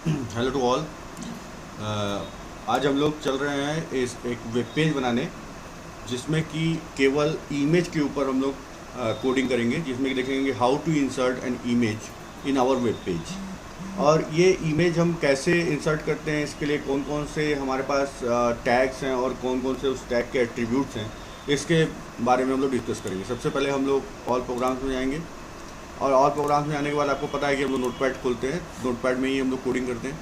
Hello to all. आज हम लोग चल रहे हैं इस एक वेब पेज बनाने जिसमें कि केवल इमेज के ऊपर हम लोग कोडिंग करेंगे, जिसमें कि देखेंगे how to insert an image in our web page. और ये इमेज हम कैसे इंसर्ट करते हैं, इसके लिए कौन कौन से हमारे पास टैग्स हैं और कौन कौन से उस टैग के एट्रीब्यूट्स हैं, इसके बारे में हम लोग डिस्कस करेंगे। सबसे पहले हम लोग ऑल प्रोग्राम्स में जाएंगे और ऑल प्रोग्राम्स में आने के बाद आपको पता है कि हम लोग नोटपैड खोलते हैं, नोटपैड में ही हम लोग कोडिंग करते हैं।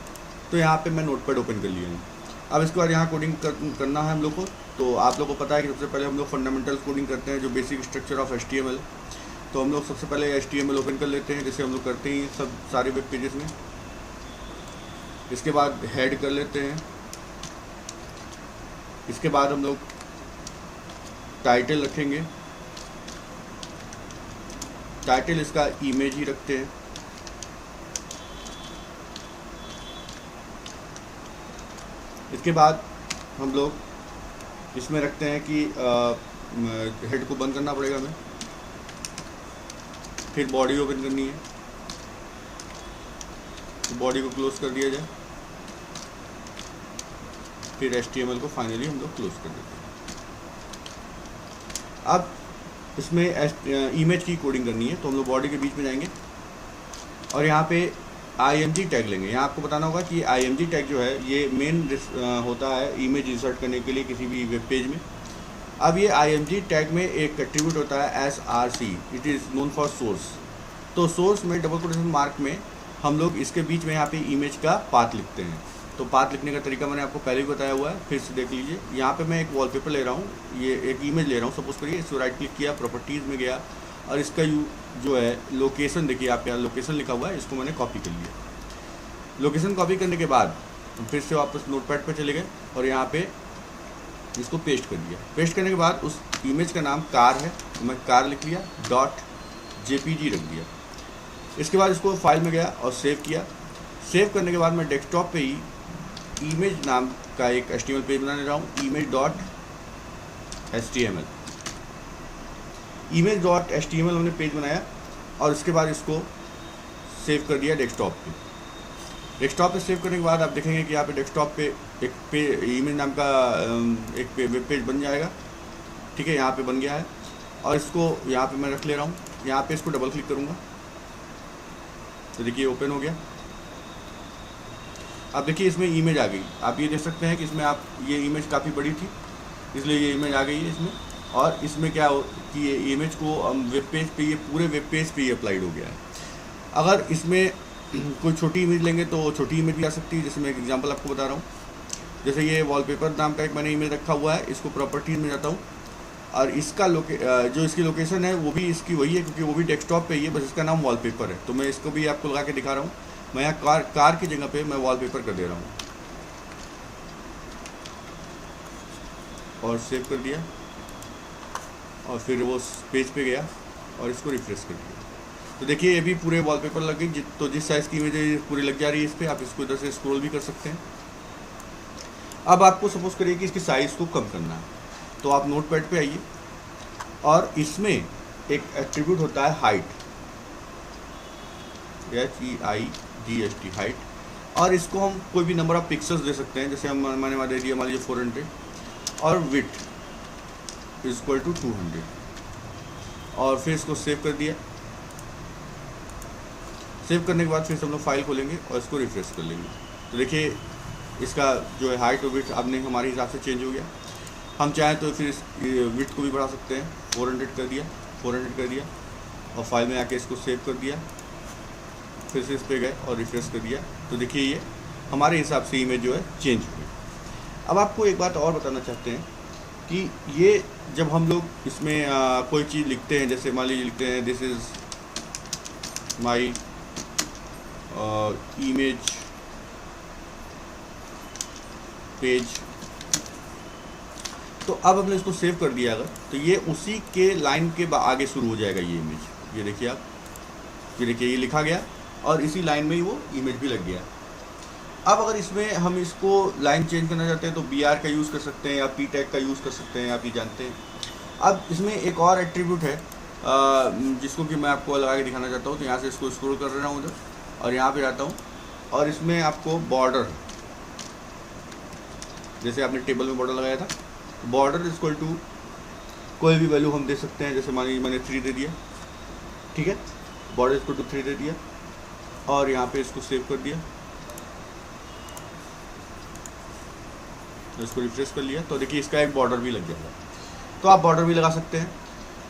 तो यहाँ पे मैं नोटपैड ओपन कर लिया हूँ। अब इसके बाद यहाँ कोडिंग करना है हम लोग को। तो आप लोग को पता है कि सबसे पहले हम लोग फंडामेंटल कोडिंग करते हैं, जो बेसिक स्ट्रक्चर ऑफ HTML। तो हम लोग सबसे पहले HTML ओपन कर लेते हैं, जैसे हम लोग करते ही सब सारे वेब पेजेस में। इसके बाद हेड कर लेते हैं। इसके बाद हम लोग टाइटल रखेंगे। टाइटल इसका इमेज ही रखते हैं। इसके बाद हम लोग इसमें रखते हैं कि हेड को बंद करना पड़ेगा हमें, फिर बॉडी ओपन करनी है, तो बॉडी को क्लोज कर दिया जाए, फिर HTML को फाइनली हम लोग क्लोज कर देते हैं। अब इसमें इमेज की कोडिंग करनी है, तो हम लोग बॉडी के बीच में जाएंगे और यहाँ पे IMG टैग लेंगे। यहाँ आपको बताना होगा कि IMG टैग जो है ये मेन होता है इमेज इंसर्ट करने के लिए किसी भी वेब पेज में। अब ये IMG टैग में एक एट्रीब्यूट होता है SRC, it is known for source. तो सोर्स में डबल कोटेशन मार्क में हम लोग इसके बीच में यहाँ पे इमेज का पाथ लिखते हैं। तो पाथ लिखने का तरीका मैंने आपको पहले भी बताया हुआ है, फिर से देख लीजिए। यहाँ पे मैं एक वॉलपेपर ले रहा हूँ, ये एक इमेज ले रहा हूँ सपोज करिए। इसको राइट क्लिक किया, प्रॉपर्टीज़ में गया और इसका जो है लोकेशन, देखिए आप यहाँ लोकेशन लिखा हुआ है, इसको मैंने कॉपी कर लिया। लोकेशन कॉपी करने के बाद फिर से वापस नोटपैड पे चले गए और यहाँ पे इसको पेस्ट कर दिया। पेस्ट करने के बाद उस इमेज का नाम कार है, तो मैं कार लिख लिया, .jpg रख दिया। इसके बाद इसको फाइल में गया और सेव किया। सेव करने के बाद मैं डेस्कटॉप पे ही इमेज नाम का एक HTML पेज बनाने जा रहा हूँ, image.html हमने पेज बनाया और इसके बाद इसको सेव कर दिया डेस्कटॉप पे। डेस्कटॉप पे सेव करने के बाद आप देखेंगे कि यहाँ पे डेस्कटॉप पे एक इमेज नाम का एक वेब पेज बन जाएगा। ठीक है, यहाँ पे बन गया है और इसको यहाँ पे मैं रख ले रहा हूँ। यहाँ पे इसको डबल क्लिक करूँगा तो देखिए ओपन हो गया। अब देखिए इसमें इमेज आ गई। आप ये देख सकते हैं कि इसमें आप ये इमेज काफ़ी बड़ी थी, इसलिए ये इमेज आ गई है इसमें। और इसमें क्या हो कि ये इमेज को वेब पेज पे, ये पूरे वेब पेज पे ही अप्लाइड हो गया है। अगर इसमें कोई छोटी इमेज लेंगे तो छोटी इमेज भी आ सकती है, जैसे मैं एक एग्जांपल आपको बता रहा हूँ। जैसे ये वॉलपेपर नाम का एक मैंने इमेज रखा हुआ है, इसको प्रॉपर्टीज में जाता हूँ और इसका जो इसकी लोकेशन है वो भी इसकी वही है, क्योंकि वो भी डेस्कटॉप पे ही है, बस इसका नाम वॉलपेपर है। तो मैं इसको भी आपको लगा के दिखा रहा हूँ। मैं यहाँ कार की जगह पे मैं वॉलपेपर कर दे रहा हूँ और सेव कर दिया और फिर वो पेज पे गया और इसको रिफ्रेश कर दिया। तो देखिए ये भी पूरे वॉलपेपर लग गई। तो जिस साइज़ की इमेज पूरी लग जा रही है इस पर, आप इसको इधर से स्क्रॉल भी कर सकते हैं। अब आपको सपोज करिए कि इसकी साइज़ को कम करना है, तो आप नोटपैड पे आइए और इसमें एक एट्रीब्यूट होता है हाइट, HEIGHT हाइट। और इसको हम कोई भी नंबर ऑफ पिक्सल्स दे सकते हैं, जैसे मैंने वहाँ दे दिया मान लीजिए 400 और विड्थ इक्वल टू 200 और फिर इसको सेव कर दिया। सेव करने के बाद फिर हम लोग फाइल खोलेंगे और इसको रिफ्रेश कर लेंगे। तो देखिए इसका जो है हाइट और विड्थ अपने हमारे हिसाब से चेंज हो गया। हम चाहें तो फिर इस विड्थ को भी बढ़ा सकते हैं, 400 कर दिया, 400 कर दिया और फाइल में आके इसको सेव कर दिया, फिर से इस पर गए और रिफ्रेश कर दिया। तो देखिए ये हमारे हिसाब से इमेज जो है चेंज हुई। अब आपको एक बात और बताना चाहते हैं कि ये जब हम लोग इसमें कोई चीज़ लिखते हैं, जैसे मान लीजिए लिखते हैं this is my image page, तो अब हमने इसको सेव कर दिया अगर, तो ये उसी के लाइन के आगे शुरू हो जाएगा ये इमेज। ये देखिए आप, ये देखिए ये लिखा गया और इसी लाइन में ही वो इमेज भी लग गया। अब अगर इसमें हम इसको लाइन चेंज करना चाहते हैं तो BR का यूज़ कर सकते हैं या P टैग का यूज़ कर सकते हैं, आप ये जानते हैं। अब इसमें एक और एट्रीब्यूट है जिसको कि मैं आपको लगा के दिखाना चाहता हूँ। तो यहाँ से इसको स्क्रॉल कर रहा हूँ उधर और यहाँ पे जाता हूँ और इसमें आपको बॉर्डर, जैसे आपने टेबल में बॉर्डर लगाया था, बॉर्डर इक्वल टू कोई भी वैल्यू हम दे सकते हैं। जैसे मान लीजिए मैंने 3 दे दिया, ठीक है, बॉर्डर इक्वल टू 3 दे दिया और यहाँ पे इसको सेव कर दिया, इसको रिफ्रेश कर लिया, तो देखिए इसका एक बॉर्डर भी लग जाएगा। तो आप बॉर्डर भी लगा सकते हैं।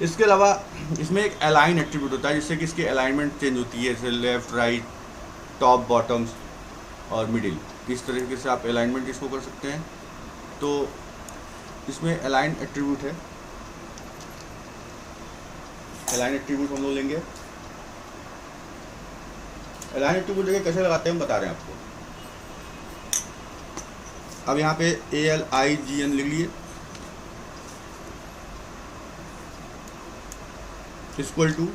इसके अलावा इसमें एक अलाइन एट्रीब्यूट होता है जिससे कि इसकी अलाइनमेंट चेंज होती है, जैसे लेफ्ट, राइट, टॉप, बॉटम्स और मिडिल। इस तरीके से आप अलाइनमेंट इसको कर सकते हैं। तो इसमें अलाइन एट्रीब्यूट है, अलाइन एट्रीब्यूट हम लोग लेंगे। अलाइन एट्रीब्यूट देखिए कैसे लगाते हैं हम बता रहे हैं आपको। अब यहाँ पे ALIGN लिख लिए, इक्वल टू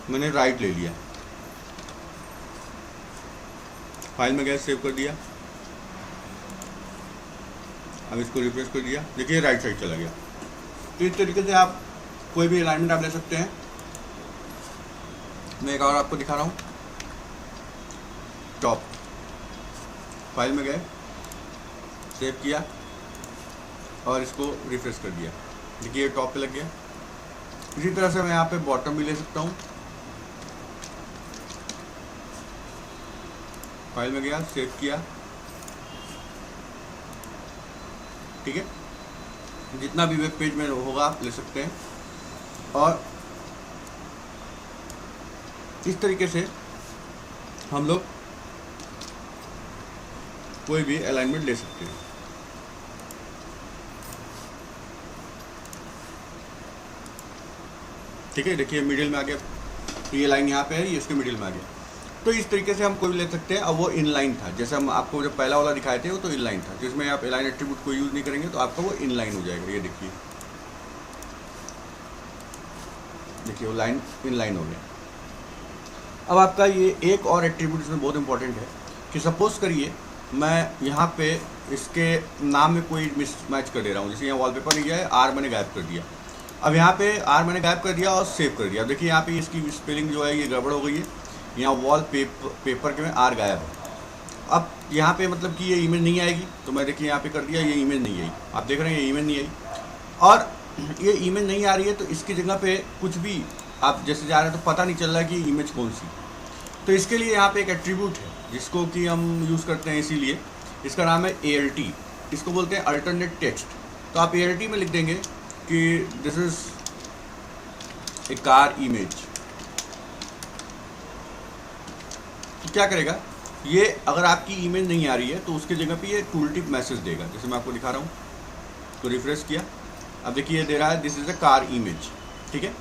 मैंने राइट ले लिया, फाइल में गया, सेव कर दिया। अब इसको रिफ्रेश कर दिया, देखिए राइट साइड चला गया। तो इस तरीके से आप कोई भी अलाइनमेंट आप ले सकते हैं। मैं एक और आपको दिखा रहा हूँ। टॉप, फाइल में गए, सेव किया और इसको रिफ्रेश कर दिया, देखिए ये टॉप पे लग गया। इसी तरह से मैं यहाँ पे बॉटम भी ले सकता हूँ। फाइल में गया, सेव किया, ठीक है, जितना भी वेब पेज में होगा आप ले सकते हैं। और इस तरीके से हम लोग कोई भी अलाइनमेंट ले सकते हैं। ठीक है, देखिए मिडिल में आ गया, तो ये लाइन यहाँ पे है, ये इसके मिडिल में आ गया। तो इस तरीके से हम कोई भी ले सकते हैं। अब वो इनलाइन था, जैसे हम आपको जो पहला वाला दिखाए थे वो तो इनलाइन था, जिसमें आप अलाइन एट्रीब्यूट को यूज़ नहीं करेंगे तो आपका वो इनलाइन हो जाएगा। ये देखिए, देखिए वो लाइन इनलाइन हो गया। अब आपका ये एक और एट्रीब्यूट इसमें बहुत इंपॉर्टेंट है कि सपोज करिए मैं यहाँ पे इसके नाम में कोई मिसमैच कर दे रहा हूँ। जैसे यहाँ वॉलपेपर लिया है, आर मैंने गायब कर दिया। अब यहाँ पे आर मैंने गायब कर दिया और सेव कर दिया। देखिए यहाँ पे इसकी स्पेलिंग जो है ये गड़बड़ हो गई है, यहाँ वॉल पेपर के में आर गायब है। अब यहाँ पे मतलब कि ये इमेज नहीं आएगी, तो मैं देखिए यहाँ पे कर दिया, ये इमेज नहीं आई। आप देख रहे हैं ये इमेज नहीं आई, और ये इमेज नहीं आ रही है तो इसकी जगह पे कुछ भी आप जैसे जा रहे हैं तो पता नहीं चल रहा है कि इमेज कौन सी। तो इसके लिए यहाँ पे एक एट्रीब्यूट है जिसको कि हम यूज़ करते हैं, इसीलिए इसका नाम है ALT। इसको बोलते हैं अल्टरनेट टेक्स्ट। तो आप ALT में लिख देंगे कि this is a car image. तो क्या करेगा ये, अगर आपकी इमेज नहीं आ रही है तो उसके जगह पे ये टूल टिप मैसेज देगा, जैसे मैं आपको दिखा रहा हूँ। तो रिफ्रेश किया, अब देखिए ये दे रहा है this is a car image, ठीक है।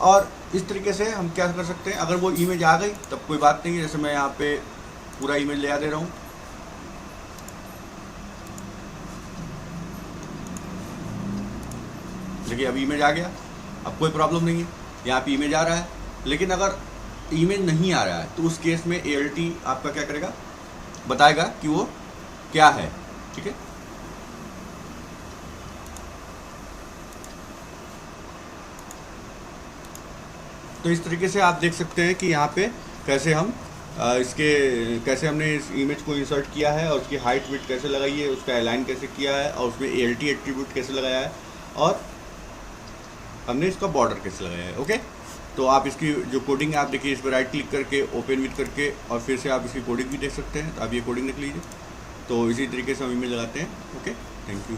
और इस तरीके से हम क्या कर सकते हैं, अगर वो इमेज आ गई तब कोई बात नहीं है। जैसे मैं यहाँ पे पूरा इमेज ले आ दे रहा हूँ, देखिए अब इमेज आ गया, अब कोई प्रॉब्लम नहीं है, यहाँ पे इमेज आ रहा है। लेकिन अगर इमेज नहीं आ रहा है तो उस केस में ALT आपका क्या करेगा, बताएगा कि वो क्या है, ठीक है। तो इस तरीके से आप देख सकते हैं कि यहाँ पे कैसे हम कैसे हमने इस इमेज को इंसर्ट किया है और उसकी हाइट विड्थ कैसे लगाई है, उसका अलाइन कैसे किया है और उसमें ALT एट्रीब्यूट कैसे लगाया है और हमने इसका बॉर्डर कैसे लगाया है। ओके, तो आप इसकी जो कोडिंग है आप देखिए, इस पर राइट क्लिक करके ओपन विथ करके और फिर से आप इसकी कोडिंग भी देख सकते हैं। तो आप ये कोडिंग देख लीजिए। तो इसी तरीके से हम इमेज लगाते हैं। Okay, thank you.